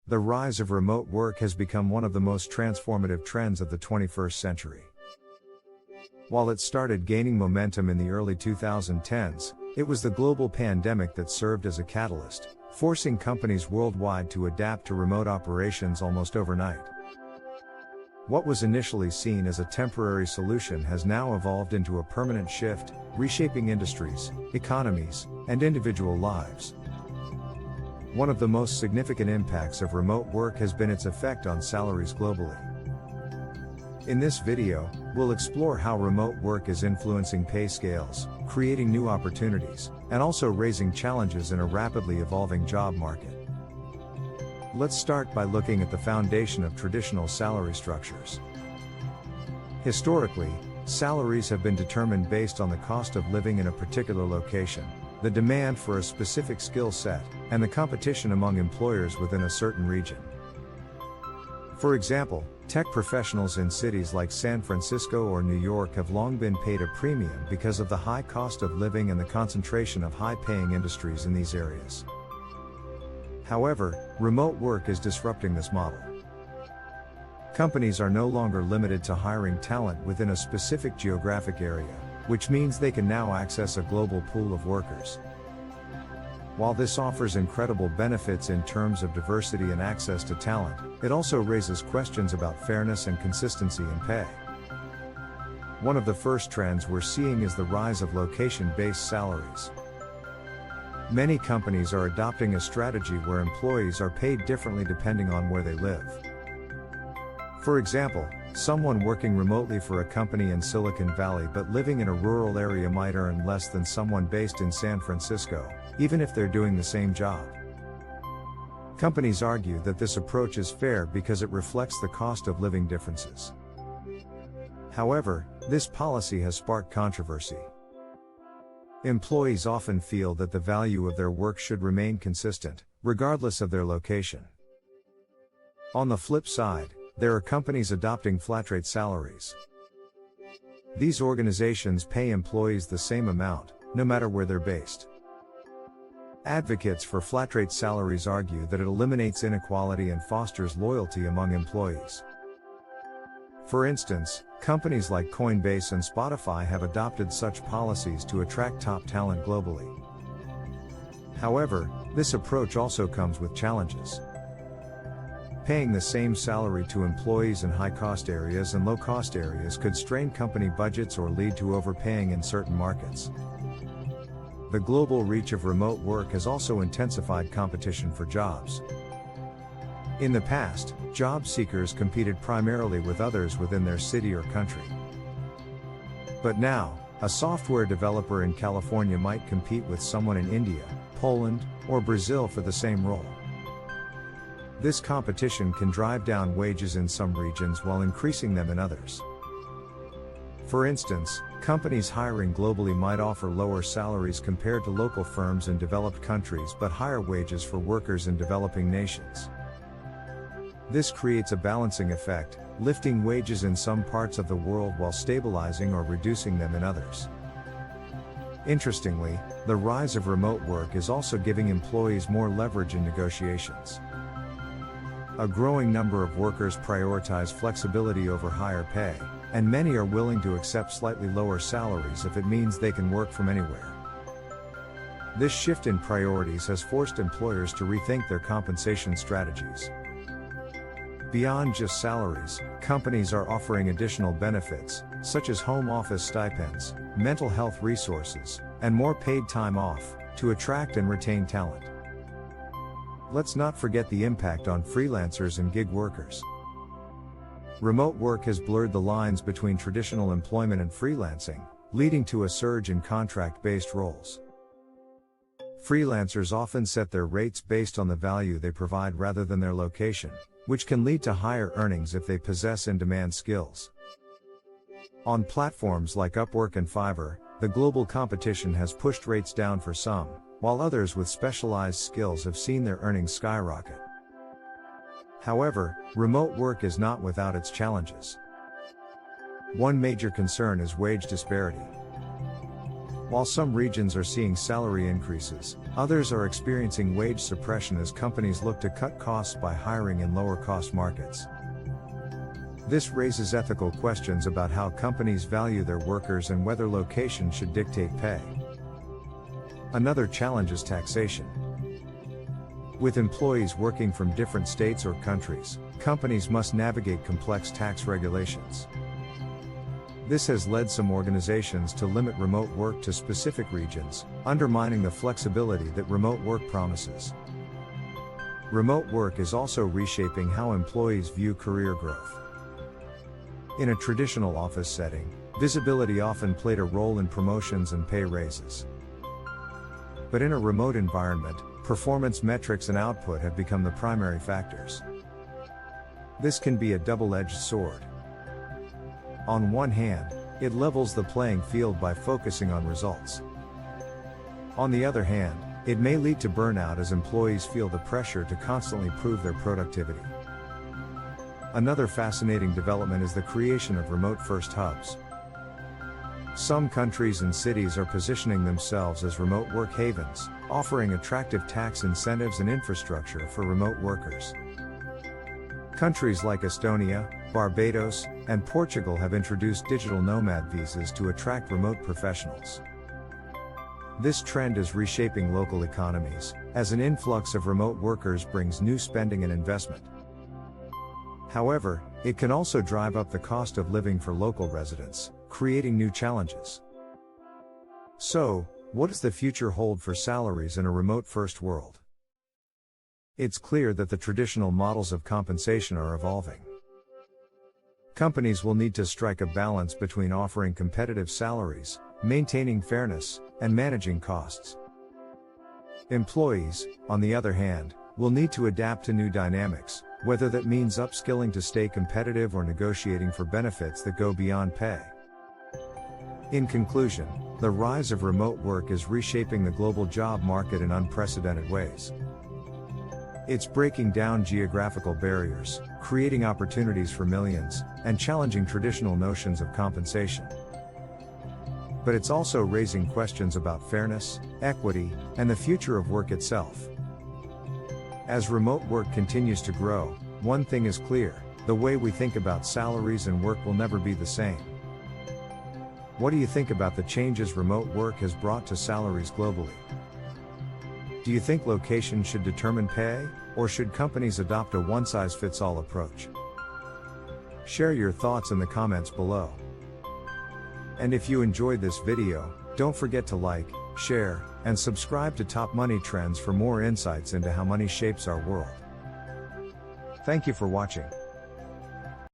The rise of remote work has become one of the most transformative trends of the 21st century. While it started gaining momentum in the early 2010s, it was the global pandemic that served as a catalyst, forcing companies worldwide to adapt to remote operations almost overnight. What was initially seen as a temporary solution has now evolved into a permanent shift, reshaping industries, economies, and individual lives. One of the most significant impacts of remote work has been its effect on salaries globally. In this video, we'll explore how remote work is influencing pay scales, creating new opportunities, and also raising challenges in a rapidly evolving job market. Let's start by looking at the foundation of traditional salary structures. Historically, salaries have been determined based on the cost of living in a particular location, the demand for a specific skill set, and the competition among employers within a certain region. For example, tech professionals in cities like San Francisco or New York have long been paid a premium because of the high cost of living and the concentration of high-paying industries in these areas. However, remote work is disrupting this model. Companies are no longer limited to hiring talent within a specific geographic area, which means they can now access a global pool of workers. While this offers incredible benefits in terms of diversity and access to talent, it also raises questions about fairness and consistency in pay. One of the first trends we're seeing is the rise of location-based salaries. Many companies are adopting a strategy where employees are paid differently depending on where they live. For example, someone working remotely for a company in Silicon Valley but living in a rural area might earn less than someone based in San Francisco, even if they're doing the same job. Companies argue that this approach is fair because it reflects the cost of living differences. However, this policy has sparked controversy. Employees often feel that the value of their work should remain consistent, regardless of their location. On the flip side, there are companies adopting flat-rate salaries. These organizations pay employees the same amount, no matter where they're based. Advocates for flat-rate salaries argue that it eliminates inequality and fosters loyalty among employees. For instance, companies like Coinbase and Spotify have adopted such policies to attract top talent globally. However, this approach also comes with challenges. Paying the same salary to employees in high-cost areas and low-cost areas could strain company budgets or lead to overpaying in certain markets. The global reach of remote work has also intensified competition for jobs. In the past, job seekers competed primarily with others within their city or country. But now, a software developer in California might compete with someone in India, Poland, or Brazil for the same role. This competition can drive down wages in some regions while increasing them in others. For instance, companies hiring globally might offer lower salaries compared to local firms in developed countries but higher wages for workers in developing nations. This creates a balancing effect, lifting wages in some parts of the world while stabilizing or reducing them in others. Interestingly, the rise of remote work is also giving employees more leverage in negotiations. A growing number of workers prioritize flexibility over higher pay, and many are willing to accept slightly lower salaries if it means they can work from anywhere. This shift in priorities has forced employers to rethink their compensation strategies. Beyond just salaries, companies are offering additional benefits, such as home office stipends, mental health resources, and more paid time off, to attract and retain talent. Let's not forget the impact on freelancers and gig workers. Remote work has blurred the lines between traditional employment and freelancing, leading to a surge in contract-based roles. Freelancers often set their rates based on the value they provide rather than their location, which can lead to higher earnings if they possess in-demand skills. On platforms like Upwork and Fiverr, the global competition has pushed rates down for some, while others with specialized skills have seen their earnings skyrocket. However, remote work is not without its challenges. One major concern is wage disparity. While some regions are seeing salary increases, others are experiencing wage suppression as companies look to cut costs by hiring in lower-cost markets. This raises ethical questions about how companies value their workers and whether location should dictate pay. Another challenge is taxation. With employees working from different states or countries, companies must navigate complex tax regulations. This has led some organizations to limit remote work to specific regions, undermining the flexibility that remote work promises. Remote work is also reshaping how employees view career growth. In a traditional office setting, visibility often played a role in promotions and pay raises. But in a remote environment, performance metrics and output have become the primary factors. This can be a double-edged sword. On one hand, it levels the playing field by focusing on results. On the other hand, it may lead to burnout as employees feel the pressure to constantly prove their productivity. Another fascinating development is the creation of remote-first hubs. Some countries and cities are positioning themselves as remote work havens, offering attractive tax incentives and infrastructure for remote workers. Countries like Estonia, Barbados, and Portugal have introduced digital nomad visas to attract remote professionals. This trend is reshaping local economies, as an influx of remote workers brings new spending and investment. However, it can also drive up the cost of living for local residents, creating new challenges. So, what does the future hold for salaries in a remote-first world? It's clear that the traditional models of compensation are evolving. Companies will need to strike a balance between offering competitive salaries, maintaining fairness, and managing costs. Employees, on the other hand, will need to adapt to new dynamics, whether that means upskilling to stay competitive or negotiating for benefits that go beyond pay. In conclusion, the rise of remote work is reshaping the global job market in unprecedented ways. It's breaking down geographical barriers, creating opportunities for millions, and challenging traditional notions of compensation. But it's also raising questions about fairness, equity, and the future of work itself. As remote work continues to grow, one thing is clear: the way we think about salaries and work will never be the same. What do you think about the changes remote work has brought to salaries globally? Do you think location should determine pay, or should companies adopt a one-size-fits-all approach? Share your thoughts in the comments below. And if you enjoyed this video, don't forget to like, share, and subscribe to Top Money Trends for more insights into how money shapes our world. Thank you for watching.